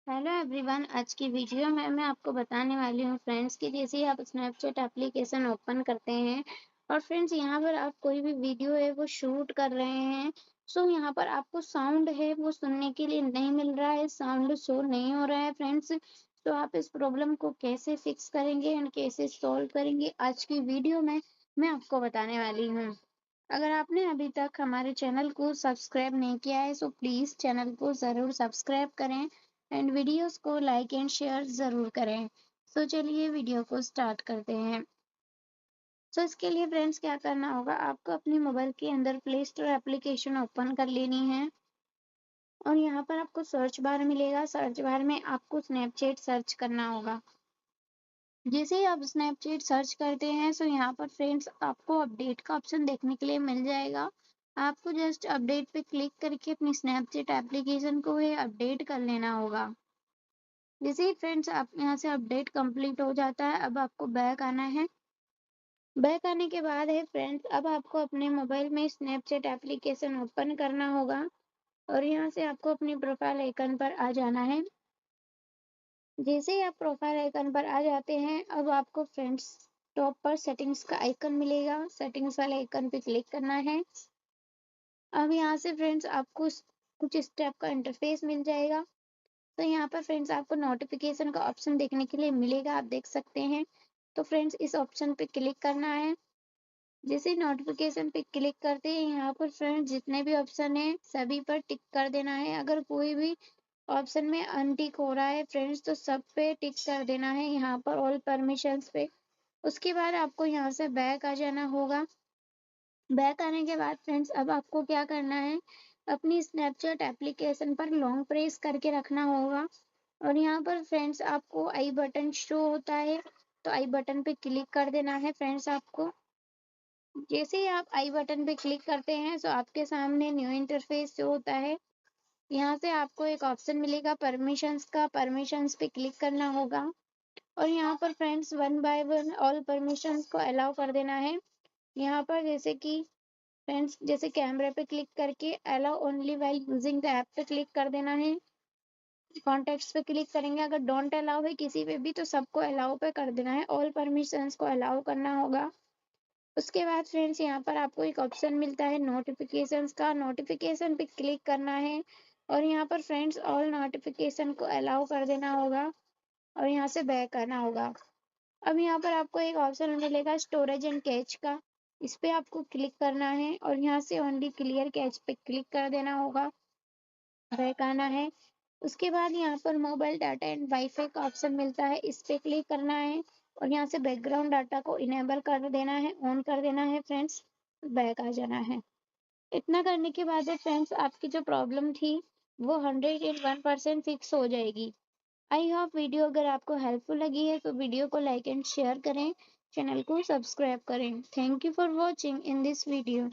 Hello everyone. आज की video में मैं आपको बताने वाली हूँ फ्रेंड्स कि जैसे ही आप स्नैपचैट एप्लीकेशन ओपन करते हैं और फ्रेंड्स यहाँ पर आप कोई भी वीडियो है वो शूट कर रहे हैं। सो यहाँ पर आपको साउंड है वो सुनने के लिए नहीं मिल रहा है, साउंड शो नहीं हो रहा है फ्रेंड्स। तो आप इस प्रॉब्लम को कैसे फिक्स करेंगे एंड कैसे सॉल्व करेंगे, आज की वीडियो में मैं आपको बताने वाली हूँ। अगर आपने अभी तक हमारे चैनल को सब्सक्राइब नहीं किया है सो प्लीज़ चैनल को ज़रूर सब्सक्राइब करें एंड वीडियोस को लाइक एंड शेयर ज़रूर करें। सो चलिए वीडियो को स्टार्ट करते हैं। सो इसके लिए फ्रेंड्स क्या करना होगा, आपको अपने मोबाइल के अंदर प्ले स्टोर एप्लीकेशन ओपन कर लेनी है और यहाँ पर आपको सर्च बार मिलेगा। सर्च बार में आपको स्नैपचैट सर्च करना होगा। जैसे ही आप स्नैपचैट सर्च करते हैं सो यहाँ पर फ्रेंड्स आपको अपडेट का ऑप्शन देखने के लिए मिल जाएगा। आपको जस्ट अपडेट पे क्लिक करके अपनी स्नैपचैट एप्लीकेशन को ये अपडेट कर लेना होगा। जैसे ही फ्रेंड्स आप यहाँ से अपडेट कंप्लीट हो जाता है, अब आपको बैक आना है। बैक आने के बाद है फ्रेंड्स, अब आपको अपने मोबाइल में स्नैपचैट एप्लीकेशन ओपन करना होगा और यहाँ से आपको अपनी प्रोफाइल आइकन पर आ जाना है। जैसे ही आप प्रोफाइल आइकन पर आ जाते हैं, अब आपको फ्रेंड्स टॉप पर सेटिंग्स का आइकन मिलेगा, सेटिंग्स वाले आइकन पे क्लिक करना है। अब यहाँ से फ्रेंड्स आपको कुछ स्टेप का इंटरफेस मिल जाएगा। तो यहाँ पर फ्रेंड्स आपको नोटिफिकेशन का ऑप्शन देखने के लिए मिलेगा, आप देख सकते हैं। तो फ्रेंड्स इस ऑप्शन पे क्लिक करना है। जैसे नोटिफिकेशन पे क्लिक करते हैं, यहाँ पर फ्रेंड्स जितने भी ऑप्शन है सभी पर टिक कर देना है। अगर कोई भी ऑप्शन में अनटिक हो रहा है फ्रेंड्स तो सब पे टिक कर देना है, यहाँ पर ऑल परमिशंस पे। उसके बाद आपको यहाँ से बैक आ जाना होगा। बैक आने के बाद फ्रेंड्स अब आपको क्या करना है, अपनी स्नैपचैट एप्लीकेशन पर लॉन्ग प्रेस करके रखना होगा और यहाँ पर फ्रेंड्स आपको आई बटन शो होता है, तो आई बटन पे क्लिक कर देना है फ्रेंड्स आपको। जैसे ही आप आई बटन पे क्लिक करते हैं तो आपके सामने न्यू इंटरफेस शो होता है। यहाँ से आपको एक ऑप्शन मिलेगा परमिशंस का, परमिशंस पे क्लिक करना होगा और यहाँ पर friends one by one all permissions को अलाउ कर देना है। यहाँ पर जैसे कि फ्रेंड्स जैसे कैमरे पे क्लिक करके allow only while using the app पे क्लिक कर देना है। कॉन्टेक्ट्स पे क्लिक करेंगे, अगर डोंट अलाउ है किसी पे भी तो सबको अलाउ पे कर देना है, ऑल परमिशंस को अलाउ करना होगा। उसके बाद फ्रेंड्स यहाँ पर आपको एक ऑप्शन मिलता है नोटिफिकेशंस का, नोटिफिकेशन पे क्लिक करना है और यहाँ पर फ्रेंड्स ऑल नोटिफिकेशन को अलाउ कर देना होगा और यहाँ से बैक आना होगा। अब यहाँ पर आपको एक ऑप्शन मिलेगा स्टोरेज एंड कैच का, इस पे आपको क्लिक करना है और यहाँ से ओनली क्लियर कैच पे क्लिक कर देना होगा, बैक आना है। उसके बाद यहाँ पर मोबाइल डाटा एंड वाईफाई का ऑप्शन मिलता है, इस पे क्लिक करना है और यहाँ से बैकग्राउंड डाटा को इनेबल कर देना है, ऑन कर देना है फ्रेंड्स, बैक आ जाना है। इतना करने के बाद फ्रेंड्स आपकी जो प्रॉब्लम थी वो 101% फिक्स हो जाएगी। आई होप वीडियो अगर आपको हेल्पफुल लगी है तो वीडियो को लाइक एंड शेयर करें, चैनल को सब्सक्राइब करें। Thank you for watching in this video.